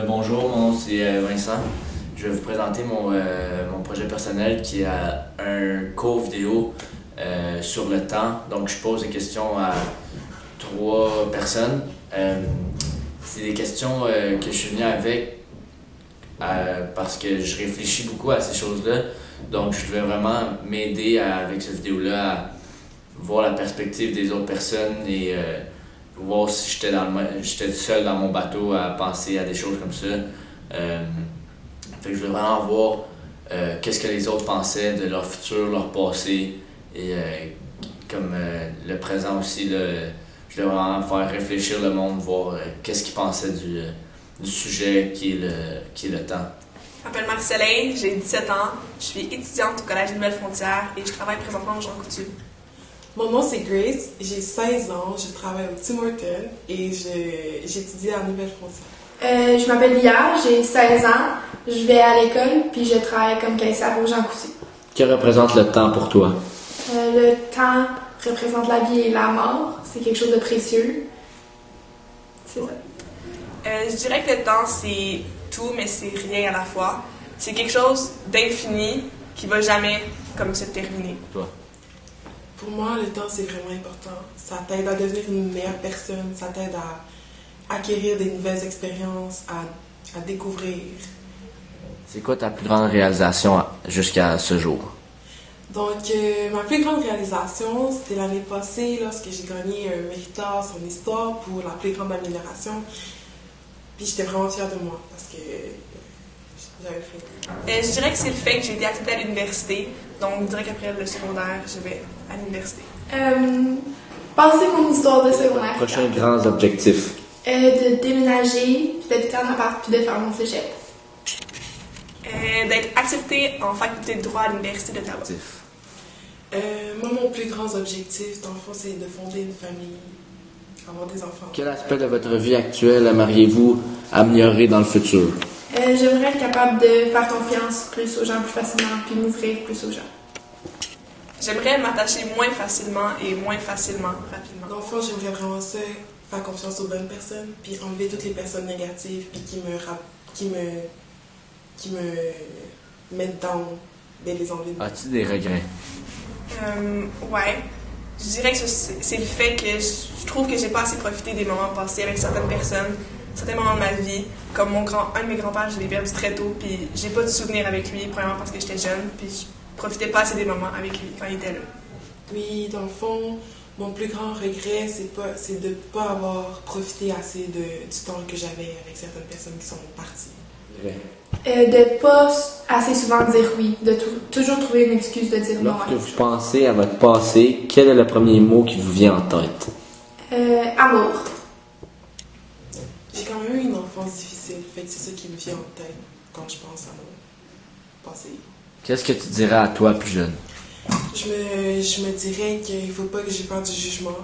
Bonjour, mon nom c'est Vincent. Je vais vous présenter mon projet personnel qui est un cours vidéo sur le temps. Donc je pose des questions à 3 personnes. C'est des questions que je suis venu avec parce que je réfléchis beaucoup à ces choses-là. Donc je vais vraiment m'aider avec cette vidéo-là à voir la perspective des autres personnes et voir si j'étais seul dans mon bateau à penser à des choses comme ça. Fait que je veux vraiment voir qu'est-ce que les autres pensaient de leur futur, leur passé et comme le présent aussi. Là, je veux vraiment faire réfléchir le monde, voir qu'est-ce qu'ils pensaient du sujet qui est le temps. Je m'appelle Marie-Soleil, j'ai 17 ans, je suis étudiante au Collège Nouvelle-Frontière et je travaille présentement au Jean Coutu. Mon nom c'est Grace, j'ai 16 ans, je travaille au Tim Hortons et j'étudie à Nouvelle-Frontière. Je m'appelle Lia, j'ai 16 ans, je vais à l'école puis je travaille comme caissière au Jean Coutu. Que représente le temps pour toi? Le temps représente la vie et la mort, c'est quelque chose de précieux. C'est ça. Je dirais que le temps c'est tout mais c'est rien à la fois. C'est quelque chose d'infini qui va jamais comme se terminer. Toi? Pour moi, le temps c'est vraiment important. Ça t'aide à devenir une meilleure personne, ça t'aide à acquérir des nouvelles expériences, à découvrir. C'est quoi ta plus grande réalisation jusqu'à ce jour? Donc, ma plus grande réalisation, c'était l'année passée lorsque j'ai gagné un méritoire en histoire pour la plus grande amélioration. Puis j'étais vraiment fière de moi parce que j'avais fait. Je dirais que c'est le fait que j'ai été acceptée à l'université. Donc, je dirais qu'après le secondaire, je vais à l'université. Passer mon histoire de secondaire. Prochains grands objectifs? De déménager, puis d'habiter en appart, puis de faire mon cégep. D'être acceptée en faculté de droit à l'Université d'Ottawa. Moi, mon plus grand objectif, dans le fond, c'est de fonder une famille, avoir des enfants. Quel aspect de votre vie actuelle aimeriez-vous améliorer dans le futur? J'aimerais être capable de faire confiance plus aux gens plus facilement, puis m'ouvrir plus aux gens. J'aimerais m'attacher moins facilement et moins facilement, rapidement. Dans le fond, j'aimerais vraiment ça, faire confiance aux bonnes personnes, puis enlever toutes les personnes négatives, puis qui me mettent down, ben les enlever. As-tu des regrets? Ouais. Je dirais que c'est le fait que je trouve que j'ai pas assez profité des moments passés avec certaines personnes, certains moments de ma vie. Comme un de mes grands-pères, je l'ai perdu très tôt, puis j'ai pas de souvenir avec lui, premièrement parce que j'étais jeune, puis je profitais pas assez des moments avec lui quand il était là. Oui, dans le fond, mon plus grand regret, c'est de ne pas avoir profité assez du temps que j'avais avec certaines personnes qui sont parties. De pas assez souvent dire oui, de toujours trouver une excuse de dire non. Lorsque vous pensez à votre passé, quel est le premier mot qui vous vient en tête? Amour. J'ai quand même eu une enfance difficile, fait que c'est ça qui me vient en tête quand je pense à mon passé. Qu'est-ce que tu dirais à toi plus jeune? Je me dirais qu'il ne faut pas que j'ai peur du jugement,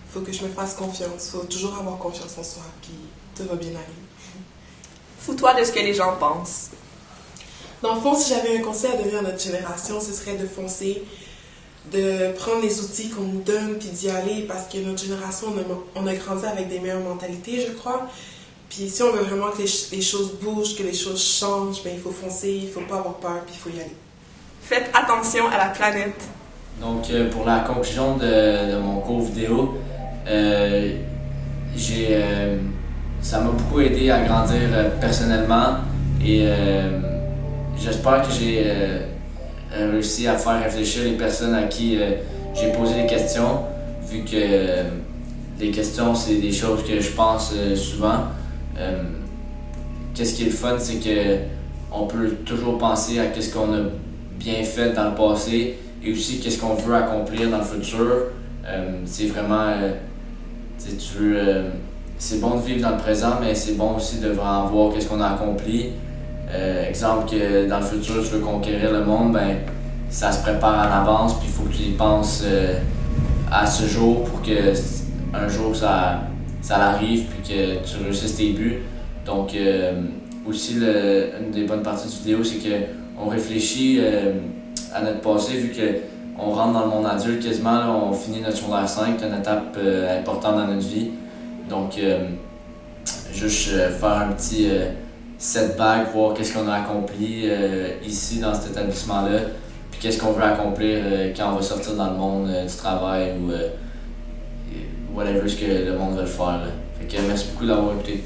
il faut que je me fasse confiance, il faut toujours avoir confiance en soi, puis tout va bien aller. Fous-toi de ce que les gens pensent. Dans le fond, si j'avais un conseil à donner à notre génération, ce serait de foncer, de prendre les outils qu'on nous donne, puis d'y aller, parce que notre génération, on a grandi avec des meilleures mentalités, je crois. Puis si on veut vraiment que les choses bougent, que les choses changent, ben, il faut foncer, il ne faut pas avoir peur, puis il faut y aller. Faites attention à la planète. Donc, pour la conclusion de mon cours vidéo, ça m'a beaucoup aidé à grandir personnellement et j'espère que j'ai réussi à faire réfléchir les personnes à qui j'ai posé des questions, vu que les questions, c'est des choses que je pense souvent. Qu'est-ce qui est le fun, c'est qu'on peut toujours penser à qu'est-ce qu'on a bien fait dans le passé et aussi qu'est-ce qu'on veut accomplir dans le futur. C'est vraiment, c'est bon de vivre dans le présent, mais c'est bon aussi de vraiment voir qu'est-ce qu'on a accompli. Exemple que dans le futur, tu veux conquérir le monde, ben ça se prépare en avance, puis il faut que tu y penses à ce jour pour que un jour ça arrive, puis que tu réussisses tes buts. Donc aussi, une des bonnes parties du vidéo, c'est qu'on réfléchit à notre passé, vu qu'on rentre dans le monde adulte quasiment, là, on finit notre secondaire 5, c'est une étape importante dans notre vie. Donc, juste faire un petit setback, voir qu'est-ce qu'on a accompli ici dans cet établissement-là, puis qu'est-ce qu'on veut accomplir quand on va sortir dans le monde du travail ou whatever ce que le monde veut faire. Là. Fait que merci beaucoup d'avoir écouté.